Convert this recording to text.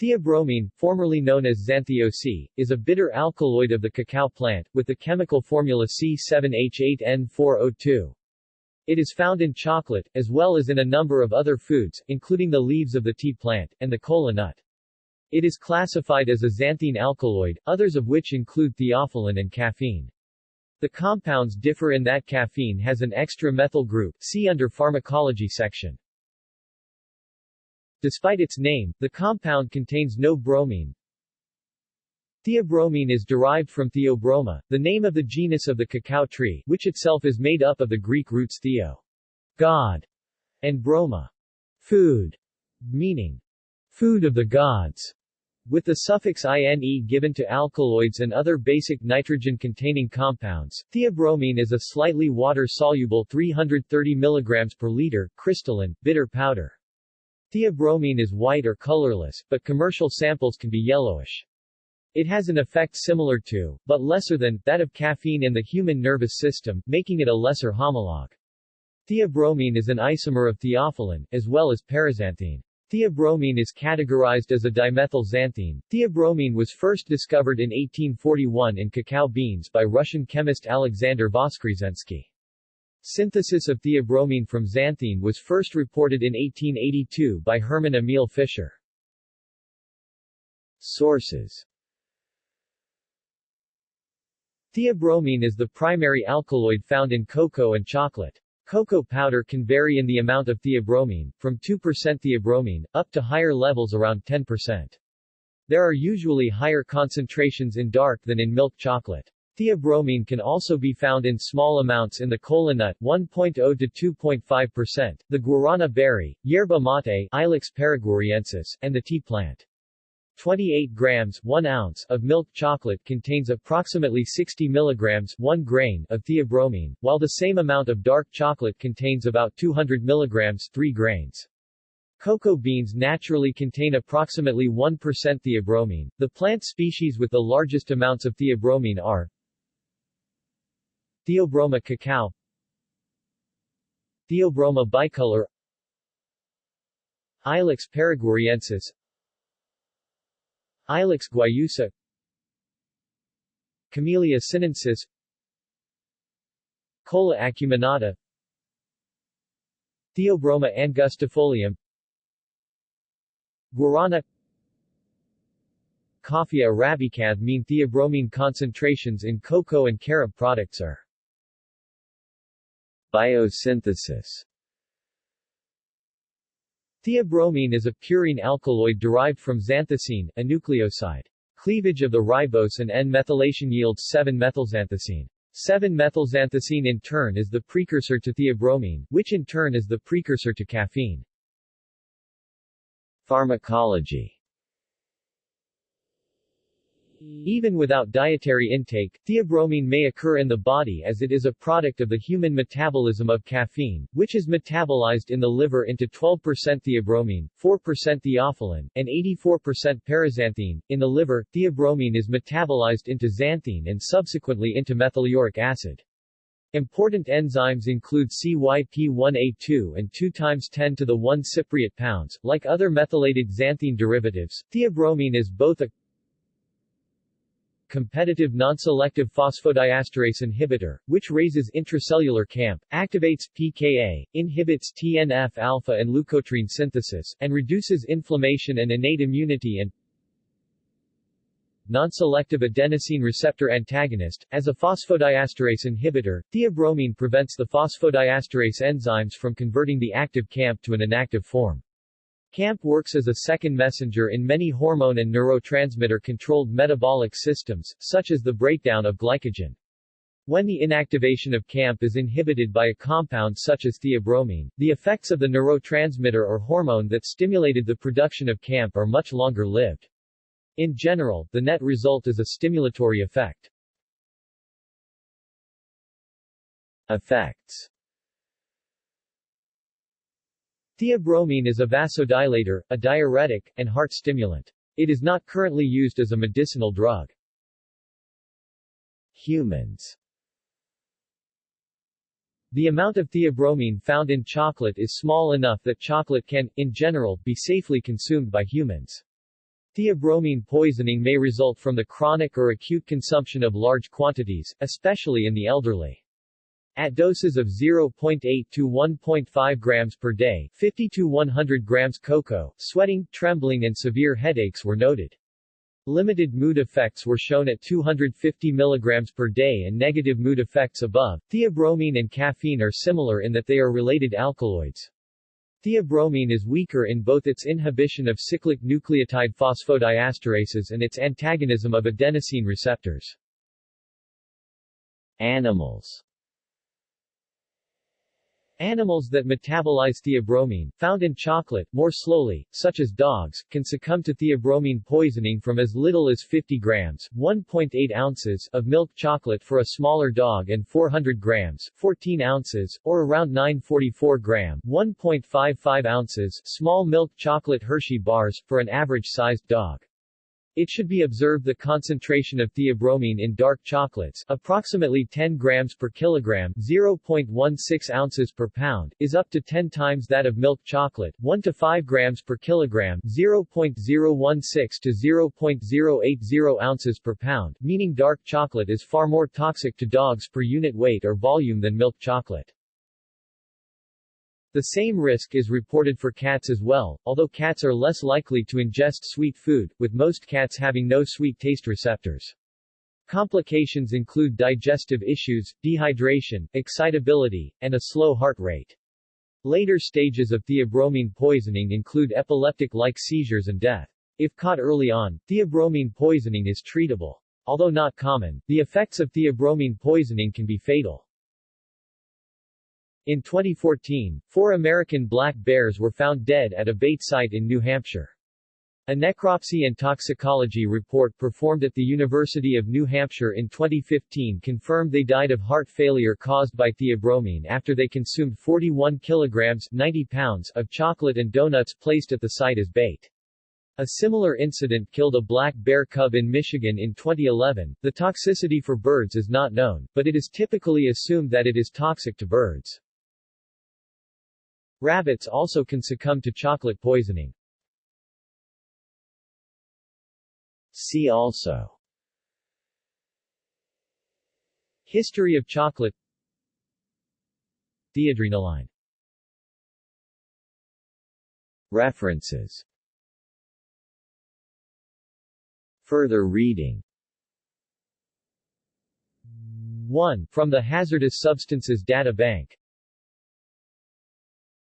Theobromine, formerly known as xanthio-C, is a bitter alkaloid of the cacao plant, with the chemical formula C7H8N4O2. It is found in chocolate, as well as in a number of other foods, including the leaves of the tea plant, and the cola nut. It is classified as a xanthine alkaloid, others of which include theophylline and caffeine. The compounds differ in that caffeine has an extra methyl group, see under pharmacology section. Despite its name, the compound contains no bromine. Theobromine is derived from Theobroma, the name of the genus of the cacao tree, which itself is made up of the Greek roots theo, God, and broma, food, meaning food of the gods, with the suffix -ine given to alkaloids and other basic nitrogen-containing compounds. Theobromine is a slightly water-soluble 330 mg per liter, crystalline, bitter powder. Theobromine is white or colorless, but commercial samples can be yellowish. It has an effect similar to, but lesser than, that of caffeine in the human nervous system, making it a lesser homologue. Theobromine is an isomer of theophylline, as well as paraxanthine. Theobromine is categorized as a dimethylxanthine. Theobromine was first discovered in 1841 in cacao beans by Russian chemist Alexander Voskresensky. Synthesis of theobromine from xanthine was first reported in 1882 by Hermann Emil Fischer. Sources: Theobromine is the primary alkaloid found in cocoa and chocolate. Cocoa powder can vary in the amount of theobromine, from 2% theobromine, up to higher levels around 10%. There are usually higher concentrations in dark than in milk chocolate. Theobromine can also be found in small amounts in the cola nut 1.0 to 2.5%, the guarana berry, yerba mate Ilex paraguariensis, and the tea plant. 28 grams 1 ounce of milk chocolate contains approximately 60 milligrams 1 grain of theobromine, while the same amount of dark chocolate contains about 200 milligrams 3 grains. Cocoa beans naturally contain approximately 1% theobromine. The plant species with the largest amounts of theobromine are Theobroma cacao, Theobroma bicolor, Ilex paraguariensis, Ilex guayusa, Camellia sinensis, Cola acuminata, Theobroma angustifolium, Guarana, Coffea arabicans. Mean theobromine concentrations in cocoa and carob products are. Biosynthesis. Theobromine is a purine alkaloid derived from xanthocene, a nucleoside. Cleavage of the ribose and N-methylation yields 7-methylxanthocene. 7-methylxanthocene in turn is the precursor to theobromine, which in turn is the precursor to caffeine. Pharmacology. Even without dietary intake, theobromine may occur in the body as it is a product of the human metabolism of caffeine, which is metabolized in the liver into 12% theobromine, 4% theophylline, and 84% paraxanthine. In the liver, theobromine is metabolized into xanthine and subsequently into methylauric acid. Important enzymes include CYP1A2 and 2 × 10 to the 1 cypriot pounds. Like other methylated xanthine derivatives, theobromine is both a competitive non-selective phosphodiesterase inhibitor, which raises intracellular CAMP, activates pKa, inhibits TNF-alpha and leukotriene synthesis, and reduces inflammation and innate immunity, and non-selective adenosine receptor antagonist. As a phosphodiesterase inhibitor, theobromine prevents the phosphodiesterase enzymes from converting the active CAMP to an inactive form. CAMP works as a second messenger in many hormone and neurotransmitter-controlled metabolic systems, such as the breakdown of glycogen. When the inactivation of CAMP is inhibited by a compound such as theobromine, the effects of the neurotransmitter or hormone that stimulated the production of CAMP are much longer-lived. In general, the net result is a stimulatory effect. Effects. Theobromine is a vasodilator, a diuretic, and heart stimulant. It is not currently used as a medicinal drug. Humans. The amount of theobromine found in chocolate is small enough that chocolate can, in general, be safely consumed by humans. Theobromine poisoning may result from the chronic or acute consumption of large quantities, especially in the elderly. At doses of 0.8 to 1.5 grams per day, 50 to 100 grams cocoa, sweating, trembling and severe headaches were noted. Limited mood effects were shown at 250 mg per day and negative mood effects above. Theobromine and caffeine are similar in that they are related alkaloids. Theobromine is weaker in both its inhibition of cyclic nucleotide phosphodiesterases and its antagonism of adenosine receptors. Animals. Animals that metabolize theobromine, found in chocolate, more slowly, such as dogs, can succumb to theobromine poisoning from as little as 50 grams 1.8 ounces of milk chocolate for a smaller dog and 400 grams 14 ounces, or around 944 gram 1.55 ounces small milk chocolate Hershey bars, for an average-sized dog. It should be observed the concentration of theobromine in dark chocolates, approximately 10 grams per kilogram, 0.16 ounces per pound, is up to 10 times that of milk chocolate, 1 to 5 grams per kilogram, 0.016 to 0.080 ounces per pound, meaning dark chocolate is far more toxic to dogs per unit weight or volume than milk chocolate. The same risk is reported for cats as well, although cats are less likely to ingest sweet food, with most cats having no sweet taste receptors. Complications include digestive issues, dehydration, excitability, and a slow heart rate. Later stages of theobromine poisoning include epileptic-like seizures and death. If caught early on, theobromine poisoning is treatable. Although not common, the effects of theobromine poisoning can be fatal. In 2014, 4 American black bears were found dead at a bait site in New Hampshire. A necropsy and toxicology report performed at the University of New Hampshire in 2015 confirmed they died of heart failure caused by theobromine after they consumed 41 kilograms 90 pounds of chocolate and donuts placed at the site as bait. A similar incident killed a black bear cub in Michigan in 2011. The toxicity for birds is not known, but it is typically assumed that it is toxic to birds. Rabbits also can succumb to chocolate poisoning. See also: History of chocolate, Theobromine. References. Further reading. 1. From the Hazardous Substances Data Bank.